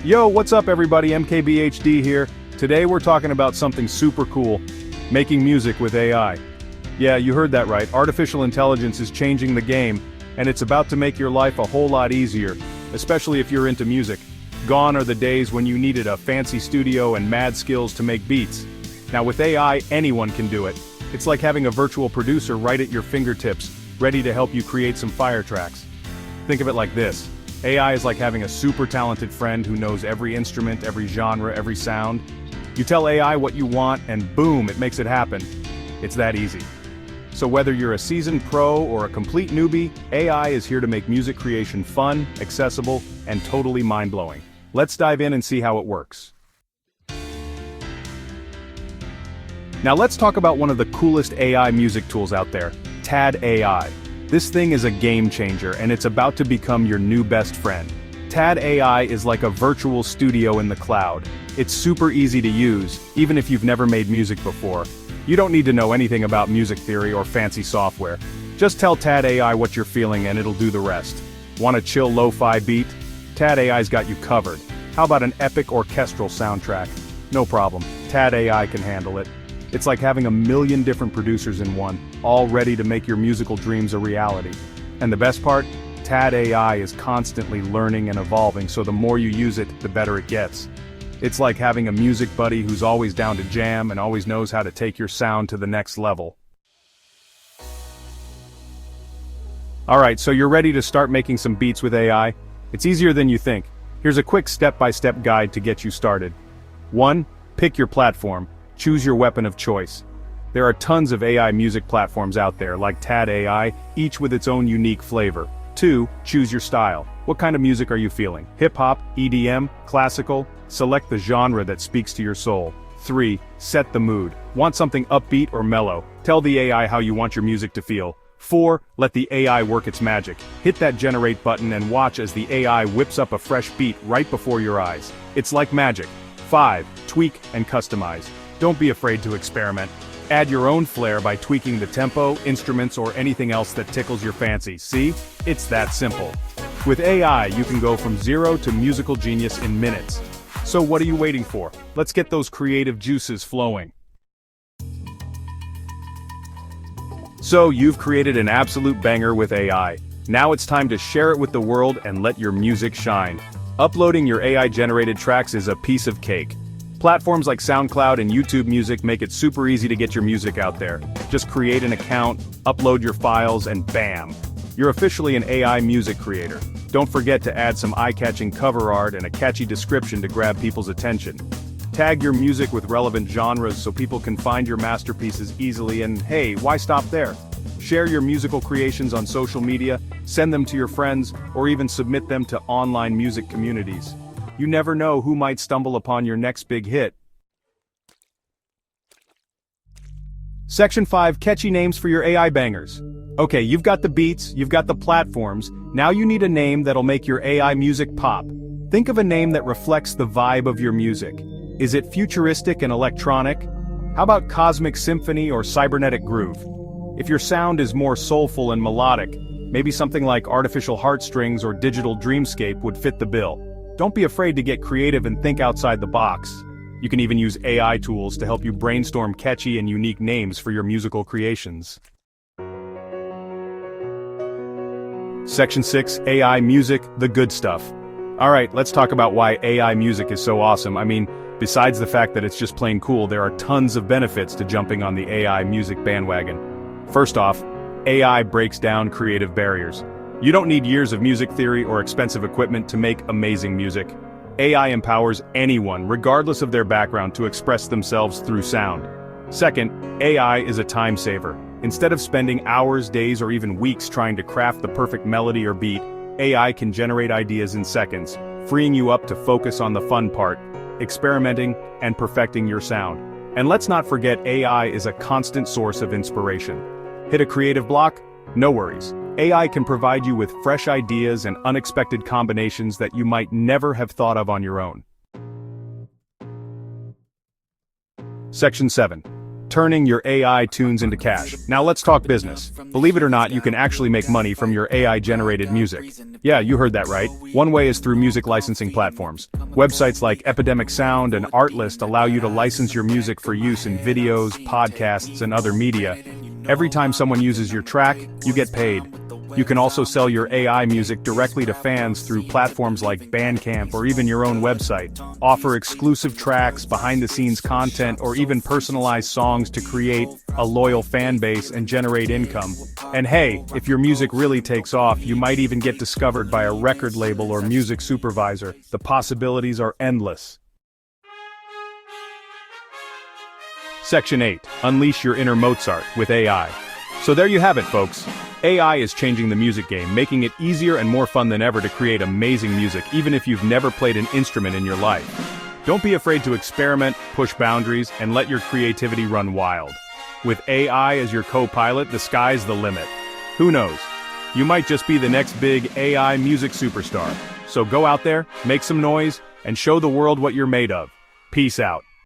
Yo, what's up everybody, MKBHD here. Today we're talking about something super cool, making music with AI. Yeah, you heard that right, artificial intelligence is changing the game, and it's about to make your life a whole lot easier, especially if you're into music. Gone are the days when you needed a fancy studio and mad skills to make beats. Now with AI, anyone can do it. It's like having a virtual producer right at your fingertips, ready to help you create some fire tracks. Think of it like this. AI is like having a super talented friend who knows every instrument, every genre, every sound. You tell AI what you want and boom, it makes it happen. It's that easy. So whether you're a seasoned pro or a complete newbie, AI is here to make music creation fun, accessible, and totally mind-blowing. Let's dive in and see how it works. Now let's talk about one of the coolest AI music tools out there, TAD AI. This thing is a game changer and it's about to become your new best friend. TAD AI is like a virtual studio in the cloud. It's super easy to use, even if you've never made music before. You don't need to know anything about music theory or fancy software. Just tell TAD AI what you're feeling and it'll do the rest. Want a chill lo-fi beat? TAD AI's got you covered. How about an epic orchestral soundtrack? No problem, TAD AI can handle it. It's like having a million different producers in one, all ready to make your musical dreams a reality. And the best part? TAD AI is constantly learning and evolving, so the more you use it, the better it gets. It's like having a music buddy who's always down to jam and always knows how to take your sound to the next level. Alright, so you're ready to start making some beats with AI? It's easier than you think. Here's a quick step-by-step guide to get you started. 1. Pick your platform. Choose your weapon of choice. There are tons of AI music platforms out there, like TAD AI, each with its own unique flavor. 2. Choose your style. What kind of music are you feeling? Hip-hop, EDM, classical? Select the genre that speaks to your soul. 3. Set the mood. Want something upbeat or mellow? Tell the AI how you want your music to feel. 4. Let the AI work its magic. Hit that generate button and watch as the AI whips up a fresh beat right before your eyes. It's like magic. 5. Tweak and customize. Don't be afraid to experiment. Add your own flair by tweaking the tempo, instruments, or anything else that tickles your fancy. See? It's that simple. With AI, you can go from zero to musical genius in minutes. So what are you waiting for? Let's get those creative juices flowing. So you've created an absolute banger with AI. Now it's time to share it with the world and let your music shine. Uploading your AI-generated tracks is a piece of cake. Platforms like SoundCloud and YouTube Music make it super easy to get your music out there. Just create an account, upload your files, and bam! You're officially an AI music creator. Don't forget to add some eye-catching cover art and a catchy description to grab people's attention. Tag your music with relevant genres so people can find your masterpieces easily, and hey, why stop there? Share your musical creations on social media, send them to your friends, or even submit them to online music communities. You never know who might stumble upon your next big hit. Section 5. Catchy names for your AI bangers. Okay, you've got the beats, you've got the platforms, now you need a name that'll make your AI music pop. Think of a name that reflects the vibe of your music. Is it futuristic and electronic? How about Cosmic Symphony or Cybernetic Groove? If your sound is more soulful and melodic, maybe something like Artificial Heartstrings or Digital Dreamscape would fit the bill. Don't be afraid to get creative and think outside the box. You can even use AI tools to help you brainstorm catchy and unique names for your musical creations. Section 6. AI Music, the good stuff. Alright, let's talk about why AI music is so awesome. I mean, besides the fact that it's just plain cool, there are tons of benefits to jumping on the AI music bandwagon. First off, AI breaks down creative barriers. You don't need years of music theory or expensive equipment to make amazing music. AI empowers anyone, regardless of their background, to express themselves through sound. Second, AI is a time saver. Instead of spending hours, days, or even weeks trying to craft the perfect melody or beat, AI can generate ideas in seconds, freeing you up to focus on the fun part, experimenting and perfecting your sound. And let's not forget, AI is a constant source of inspiration. Hit a creative block? No worries. AI can provide you with fresh ideas and unexpected combinations that you might never have thought of on your own. Section 7. turning your AI tunes into cash. Now let's talk business. Believe it or not, you can actually make money from your AI-generated music. Yeah, you heard that right. One way is through music licensing platforms. Websites like Epidemic Sound and Artlist allow you to license your music for use in videos, podcasts, and other media. Every time someone uses your track, you get paid. You can also sell your AI music directly to fans through platforms like Bandcamp or even your own website. Offer exclusive tracks, behind-the-scenes content, or even personalized songs to create a loyal fan base and generate income. And hey, if your music really takes off, you might even get discovered by a record label or music supervisor. The possibilities are endless. Section 8. Unleash your inner Mozart with AI. So there you have it, folks. AI is changing the music game, making it easier and more fun than ever to create amazing music, even if you've never played an instrument in your life. Don't be afraid to experiment, push boundaries, and let your creativity run wild. With AI as your co-pilot, the sky's the limit. Who knows? You might just be the next big AI music superstar. So go out there, make some noise, and show the world what you're made of. Peace out.